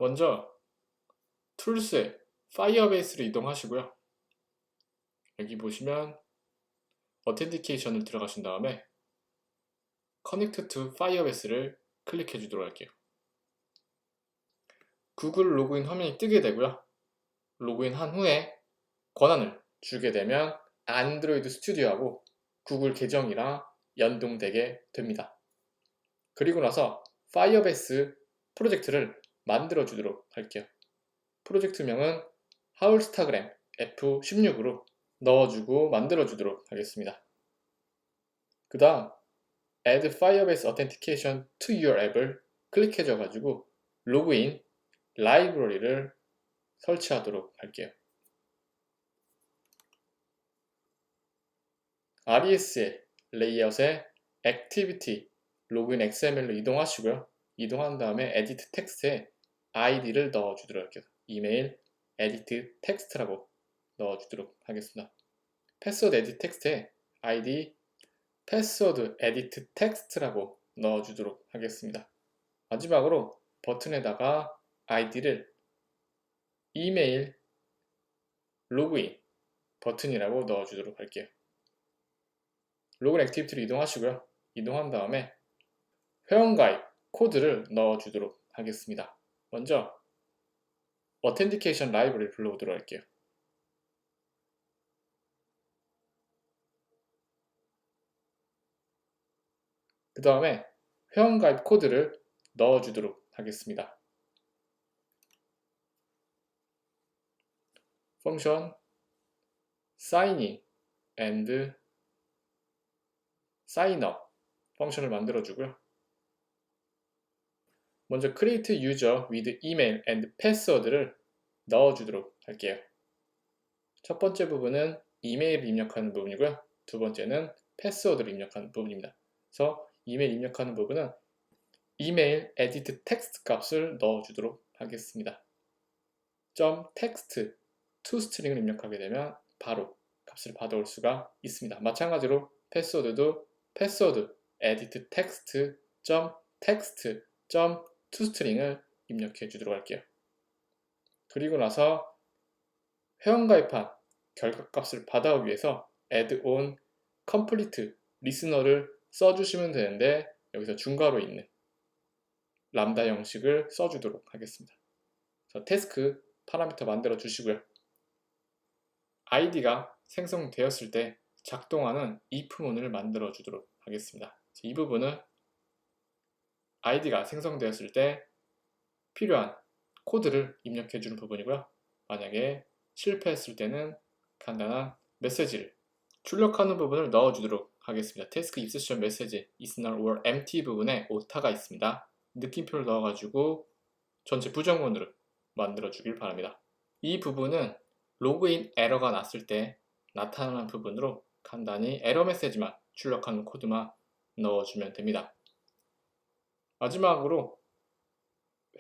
먼저 툴스에 파이어베이스를 이동하시고요. 여기 보시면 어텐티케이션을 들어가신 다음에 Connect to Firebase를 클릭해 주도록 할게요. 구글 로그인 화면이 뜨게 되고요. 로그인 한 후에 권한을 주게 되면 안드로이드 스튜디오하고 구글 계정이랑 연동되게 됩니다. 그리고 나서 파이어베이스 프로젝트를 만들어 주도록 할게요. 프로젝트명은 하울스타그램 F16으로 넣어주고 만들어 주도록 하겠습니다. 그 다음 Add Firebase Authentication to your app을 클릭해 줘 가지고 로그인 라이브러리를 설치하도록 할게요. RES의 레이아웃에 Activity 로그인 XML로 이동하시고요. 이동한 다음에 Edit 텍스트에 ID를 넣어주도록 할게요. 이메일 Edit 텍스트라고 넣어주도록 하겠습니다. 패스워드 Edit 텍스트에 ID 패스워드 Edit 텍스트라고 넣어주도록 하겠습니다. 마지막으로 버튼에다가 ID를 이메일 로그인 버튼이라고 넣어주도록 할게요. 로그인 액티비티로 이동하시고요. 이동한 다음에 회원가입 코드를 넣어주도록 하겠습니다. 먼저 어텐티케이션 라이브러리를 불러오도록 할게요. 그 다음에 회원가입 코드를 넣어주도록 하겠습니다. 펑션 sign-in and sign-up 펑션을 만들어주고요. 먼저 create user with email and password를 넣어주도록 할게요. 첫 번째 부분은 이메일을 입력하는 부분이고요. 두 번째는 패스워드를 입력하는 부분입니다. 그래서 이메일 입력하는 부분은 이메일 edit text 값을 넣어주도록 하겠습니다. .text toString을 입력하게 되면 바로 값을 받아올 수가 있습니다. 마찬가지로 패스워드도 패스워드 edit text .text toString을 입력해 주도록 할게요. 그리고 나서 회원가입한 결과값을 받아오기 위해서 add on complete listener를 써주시면 되는데 여기서 중괄호 있는 람다 형식을 써주도록 하겠습니다. 그래서 태스크 파라미터 만들어 주시고요. id가 생성되었을 때 작동하는 if문을 만들어 주도록 하겠습니다. 이 부분은 id가 생성되었을 때 필요한 코드를 입력해 주는 부분이고요. 만약에 실패했을 때는 간단한 메시지를 출력하는 부분을 넣어주도록 하겠습니다. 태스크 if session message is null or empty 부분에 오타가 있습니다. 느낌표를 넣어가지고 전체 부정문으로 만들어 주길 바랍니다. 이 부분은 로그인 에러가 났을 때 나타나는 부분으로 간단히 에러 메시지만 출력하는 코드만 넣어주면 됩니다. 마지막으로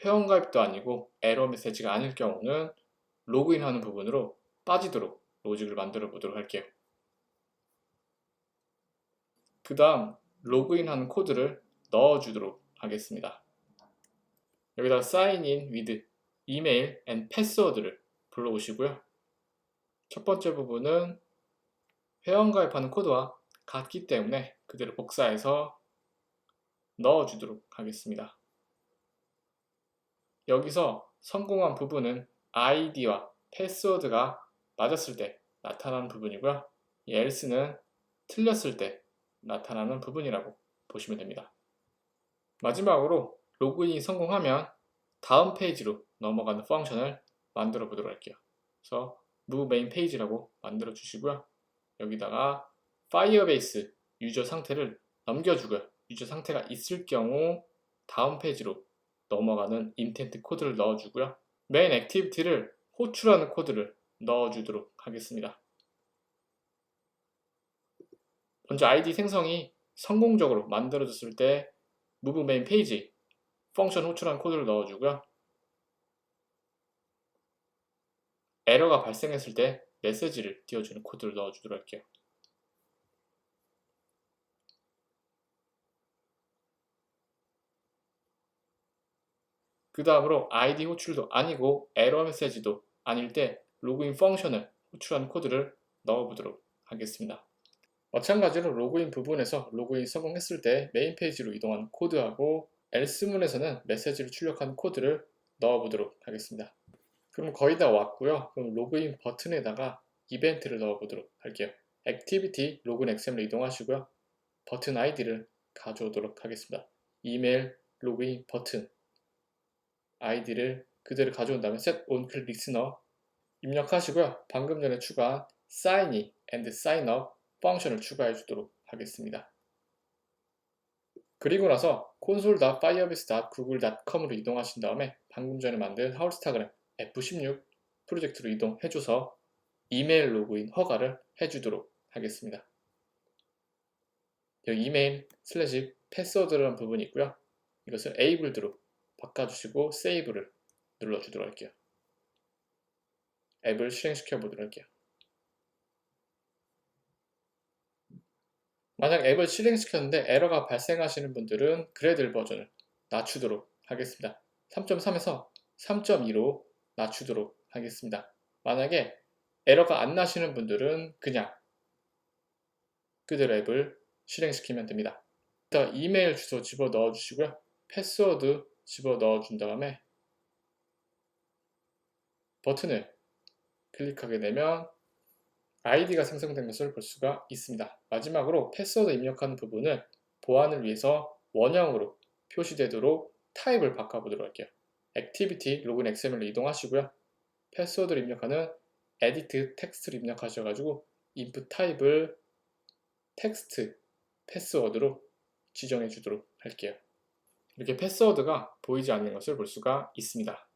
회원가입도 아니고 에러 메시지가 아닐 경우는 로그인하는 부분으로 빠지도록 로직을 만들어 보도록 할게요. 그 다음 로그인하는 코드를 넣어주도록 하겠습니다. 여기다가 sign in with email and password를 불러오시고요. 첫 번째 부분은 회원가입하는 코드와 같기 때문에 그대로 복사해서 넣어주도록 하겠습니다. 여기서 성공한 부분은 id와 패스워드가 맞았을 때 나타나는 부분이고요. 이 else는 틀렸을 때 나타나는 부분이라고 보시면 됩니다. 마지막으로 로그인이 성공하면 다음 페이지로 넘어가는 펑션을 만들어 보도록 할게요. 그래서 move main page라고 만들어 주시고요. 여기다가 파이어베이스 유저 상태를 넘겨주고요. 유저 상태가 있을 경우 다음 페이지로 넘어가는 인텐트 코드를 넣어주고요. 메인 액티비티를 호출하는 코드를 넣어주도록 하겠습니다. 먼저 ID 생성이 성공적으로 만들어졌을 때 move main page 펑션 호출하는 코드를 넣어주고요. 에러가 발생했을 때 메시지를 띄워주는 코드를 넣어주도록 할게요. 그 다음으로 ID 호출도 아니고 에러 메시지도 아닐 때 로그인 펑션을 호출한 코드를 넣어보도록 하겠습니다. 마찬가지로 로그인 부분에서 로그인 성공했을 때 메인 페이지로 이동한 코드하고 else문에서는 메시지를 출력한 코드를 넣어보도록 하겠습니다. 그럼 거의 다 왔고요. 그럼 로그인 버튼에다가 이벤트를 넣어보도록 할게요. 액티비티 로그인 XML로 이동하시고요. 버튼 아이디를 가져오도록 하겠습니다. 이메일 로그인 버튼 아이디를 그대로 가져온 다음에 set on click listener 입력하시고요. 방금 전에 추가한 sign in and sign up 펑션을 추가해 주도록 하겠습니다. 그리고 나서 console.firebase.google.com으로 이동하신 다음에 방금 전에 만든 하울스타그램 F16 프로젝트로 이동해줘서 이메일 로그인 허가를 해주도록 하겠습니다. 여기 이메일 슬래시 패스워드라는 부분이 있고요. 이것을 abled로 바꿔주시고 세이브를 눌러주도록 할게요. 앱을 실행시켜 보도록 할게요. 만약 앱을 실행시켰는데 에러가 발생하시는 분들은 그래들 버전을 낮추도록 하겠습니다. 3.3에서 3.2로 낮추도록 하겠습니다. 만약에 에러가 안 나시는 분들은 그냥 그대로 앱을 실행시키면 됩니다. 일단 이메일 주소 집어넣어 주시고요. 패스워드 집어넣어 준 다음에 버튼을 클릭하게 되면 아이디가 생성된 것을 볼 수가 있습니다. 마지막으로 패스워드 입력하는 부분을 보안을 위해서 원형으로 표시되도록 타입을 바꿔보도록 할게요. 액티비티 로그인 XML로 이동하시고요. 패스워드를 입력하는 edit 텍스트를 입력하셔가지고 input 타입을 텍스트 패스워드로 지정해 주도록 할게요. 이렇게 패스워드가 보이지 않는 것을 볼 수가 있습니다.